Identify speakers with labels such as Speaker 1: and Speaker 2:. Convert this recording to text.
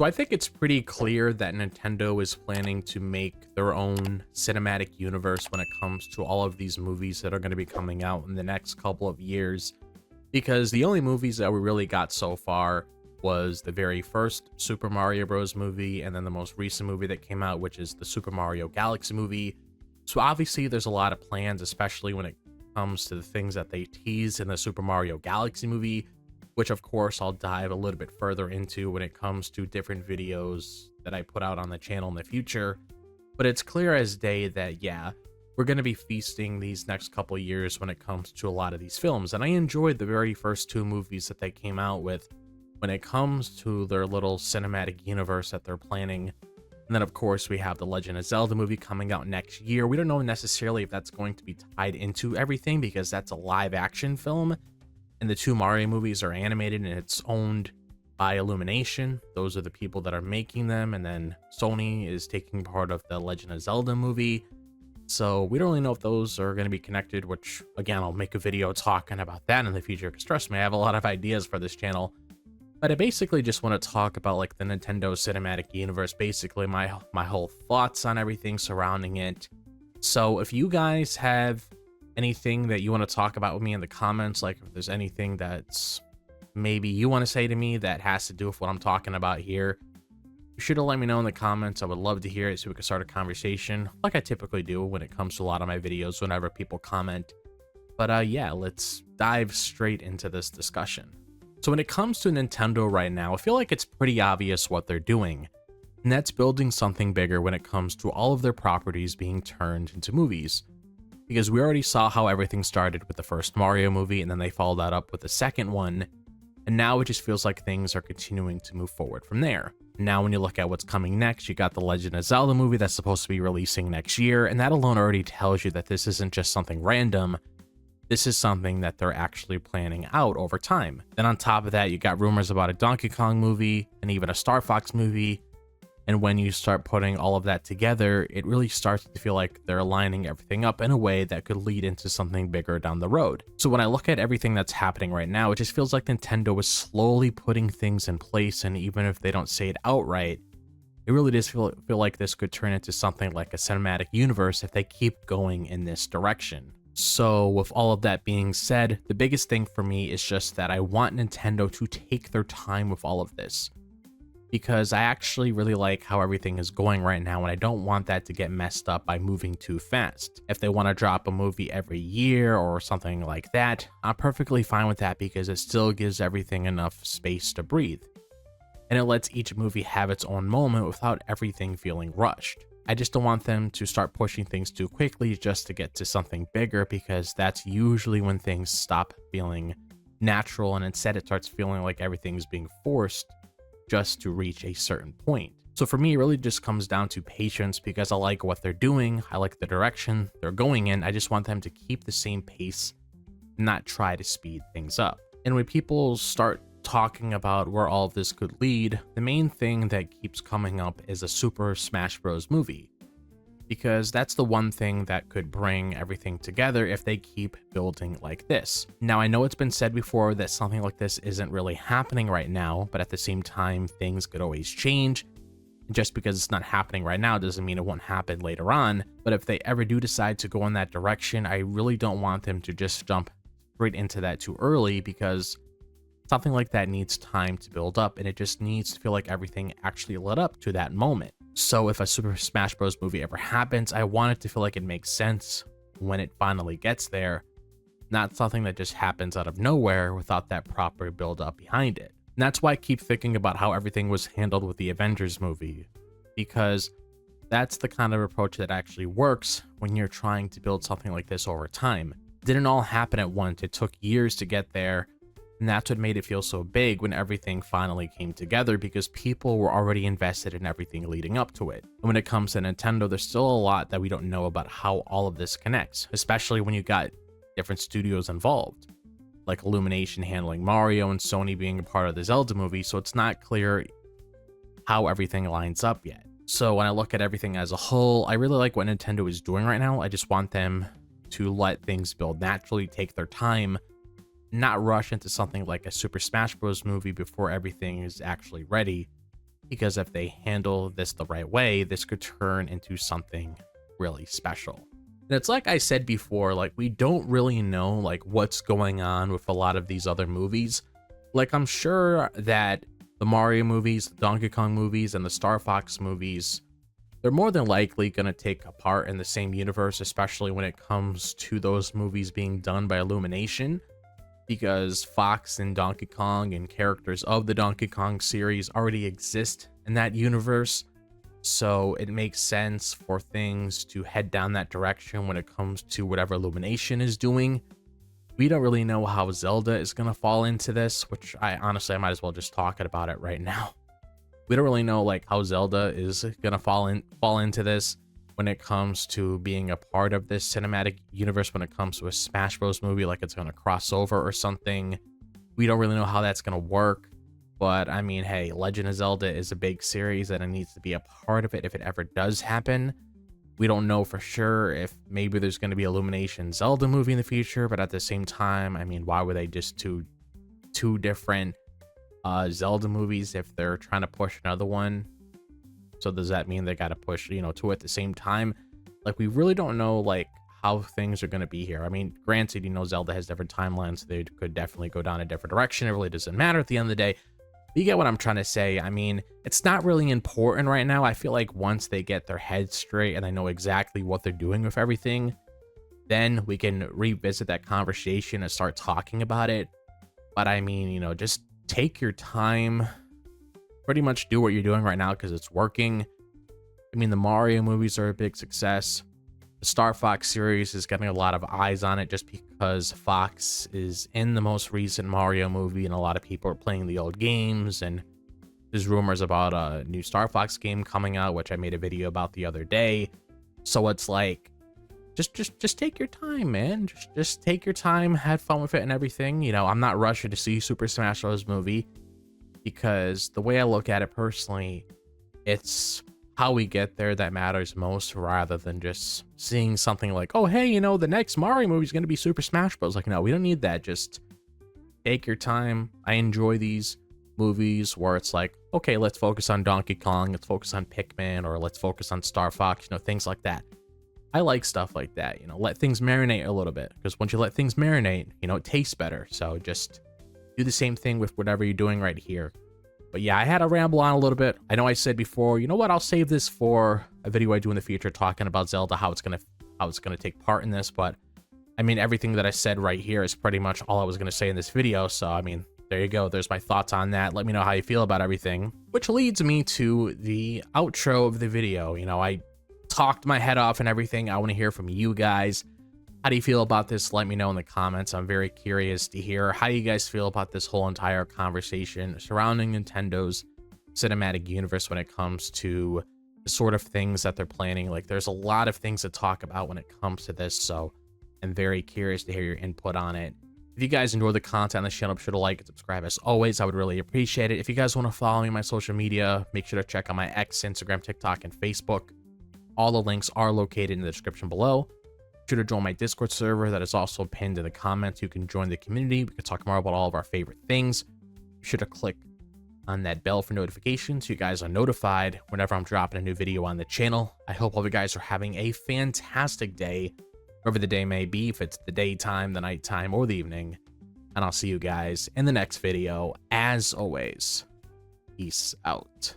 Speaker 1: So I think it's pretty clear that Nintendo is planning to make their own cinematic universe when it comes to all of these movies that are going to be coming out in the next couple of years. Because the only movies that we really got so far was the very first Super Mario Bros. Movie, and then the most recent movie that came out, which is the Super Mario Galaxy movie. So obviously there's a lot of plans, especially when it comes to the things that they teased in the Super Mario Galaxy movie, which of course I'll dive a little bit further into when it comes to different videos that I put out on the channel in the future. But it's clear as day that, yeah, we're going to be feasting these next couple years when it comes to a lot of these films. And I enjoyed the very first two movies that they came out with when it comes to their little cinematic universe that they're planning. And then, of course, we have the Legend of Zelda movie coming out next year. We don't know necessarily if that's going to be tied into everything because that's a live action film. And the two Mario movies are animated and it's owned by Illumination. Those are the people that are making them. And then Sony is taking part of the Legend of Zelda movie. So we don't really know if those are going to be connected, which again, I'll make a video talking about that in the future because trust me, I have a lot of ideas for this channel. But I basically just want to talk about like the Nintendo Cinematic Universe, basically my whole thoughts on everything surrounding it. So if you guys have anything that you want to talk about with me in the comments, like if there's anything that's maybe you want to say to me that has to do with what I'm talking about here, be sure to let me know in the comments. I would love to hear it so we can start a conversation like I typically do when it comes to a lot of my videos whenever people comment. But yeah, let's dive straight into this discussion. So when it comes to Nintendo right now, I feel like it's pretty obvious what they're doing, and that's building something bigger when it comes to all of their properties being turned into movies. Because we already saw how everything started with the first Mario movie, and then they followed that up with the second one, and now it just feels like things are continuing to move forward from there. Now when you look at what's coming next, you got the Legend of Zelda movie that's supposed to be releasing next year, and that alone already tells you that this isn't just something random. This is something that they're actually planning out over time. Then on top of that, you got rumors about a Donkey Kong movie and even a Star Fox movie. And when you start putting all of that together, it really starts to feel like they're lining everything up in a way that could lead into something bigger down the road. So when I look at everything that's happening right now, it just feels like Nintendo is slowly putting things in place. And even if they don't say it outright, it really does feel like this could turn into something like a cinematic universe if they keep going in this direction. So with all of that being said, the biggest thing for me is just that I want Nintendo to take their time with all of this, because I actually really like how everything is going right now, and I don't want that to get messed up by moving too fast. If they want to drop a movie every year or something like that, I'm perfectly fine with that because it still gives everything enough space to breathe, and it lets each movie have its own moment without everything feeling rushed. I just don't want them to start pushing things too quickly just to get to something bigger, because that's usually when things stop feeling natural and instead it starts feeling like everything's being forced just to reach a certain point. So for me, it really just comes down to patience, because I like what they're doing. I like the direction they're going in. I just want them to keep the same pace, not try to speed things up. And when people start talking about where all of this could lead, the main thing that keeps coming up is a Super Smash Bros. Movie, because that's the one thing that could bring everything together if they keep building like this. Now, I know it's been said before that something like this isn't really happening right now, but at the same time, things could always change. Just because it's not happening right now doesn't mean it won't happen later on. But if they ever do decide to go in that direction, I really don't want them to just jump straight into that too early, because something like that needs time to build up, and it just needs to feel like everything actually led up to that moment. So if a Super Smash Bros. Movie ever happens, I want it to feel like it makes sense when it finally gets there, not something that just happens out of nowhere without that proper build up behind it. And that's why I keep thinking about how everything was handled with the Avengers movie, because that's the kind of approach that actually works when you're trying to build something like this over time. It didn't all happen at once. It took years to get there. And that's what made it feel so big when everything finally came together, because people were already invested in everything leading up to it. And when it comes to Nintendo, there's still a lot that we don't know about how all of this connects, especially when you got different studios involved, like Illumination handling Mario and Sony being a part of the Zelda movie, so it's not clear how everything lines up yet. So when I look at everything as a whole, I really like what Nintendo is doing right now. I just want them to let things build naturally, take their time, not rush into something like a Super Smash Bros. Movie before everything is actually ready, because if they handle this the right way, this could turn into something really special. And it's like I said before, like we don't really know like what's going on with a lot of these other movies. Like I'm sure that the Mario movies, the Donkey Kong movies, and the Star Fox movies, they're more than likely going to take a part in the same universe, especially when it comes to those movies being done by Illumination, because Fox and Donkey Kong and characters of the Donkey Kong series already exist in that universe. So it makes sense for things to head down that direction when it comes to whatever Illumination is doing. We don't really know how Zelda is going to fall into this, which I might as well just talk about it right now. We don't really know like how Zelda is going to fall into this when it comes to being a part of this cinematic universe, when it comes to a Smash Bros movie, like it's going to cross over or something. We don't really know how that's going to work. But I mean, hey, Legend of Zelda is a big series and it needs to be a part of it if it ever does happen. We don't know for sure if maybe there's going to be Illumination Zelda movie in the future, but at the same time, I mean, why would they just do two different Zelda movies if they're trying to push another one? So does that mean they got to push, two at the same time? Like, we really don't know like how things are going to be here. I mean, granted, Zelda has different timelines, so they could definitely go down a different direction. It really doesn't matter at the end of the day. You get what I'm trying to say. I mean, it's not really important right now. I feel like once they get their heads straight and they know exactly what they're doing with everything, then we can revisit that conversation and start talking about it. But I mean, just take your time, pretty much do what you're doing right now because it's working. I mean, the Mario movies are a big success. The Star Fox series is getting a lot of eyes on it just because Fox is in the most recent Mario movie and a lot of people are playing the old games, and there's rumors about a new Star Fox game coming out, which I made a video about the other day. So it's like, just take your time, man. Just take your time, have fun with it and everything. I'm not rushing to see Super Smash Bros. Movie because the way I look at it personally, it's how we get there that matters most, rather than just seeing something like, oh, hey, the next Mario movie is going to be Super Smash Bros. Like, no, we don't need that. Just take your time. I enjoy these movies where it's like, okay, let's focus on Donkey Kong, let's focus on Pikmin, or let's focus on Star Fox, things like that. I like stuff like that, let things marinate a little bit, because once you let things marinate, it tastes better. So just do the same thing with whatever you're doing right here. But yeah, I had to ramble on a little bit. I know I said before, you know what, I'll save this for a video I do in the future talking about Zelda, how it's gonna take part in this. But I mean, everything that I said right here is pretty much all I was gonna say in this video. So I mean, there you go. There's my thoughts on that. Let me know how you feel about everything. Which leads me to the outro of the video. I talked my head off and everything. I want to hear from you guys. How do you feel about this? Let me know in the comments. I'm very curious to hear how you guys feel about this whole entire conversation surrounding Nintendo's cinematic universe when it comes to the sort of things that they're planning. Like, there's a lot of things to talk about when it comes to this, so I'm very curious to hear your input on it. If you guys enjoy the content on the channel, be sure to like and subscribe as always. I would really appreciate it. If you guys want to follow me on my social media, make sure to check out my X, Instagram, TikTok, and Facebook. All the links are located in the description below. Be sure to join my Discord server that is also pinned in the comments. You can join the community. We can talk more about all of our favorite things. Be sure to click on that bell for notifications so you guys are notified whenever I'm dropping a new video on the channel. I hope all you guys are having a fantastic day, wherever the day may be, if it's the daytime, the nighttime, or the evening. And I'll see you guys in the next video. As always, peace out.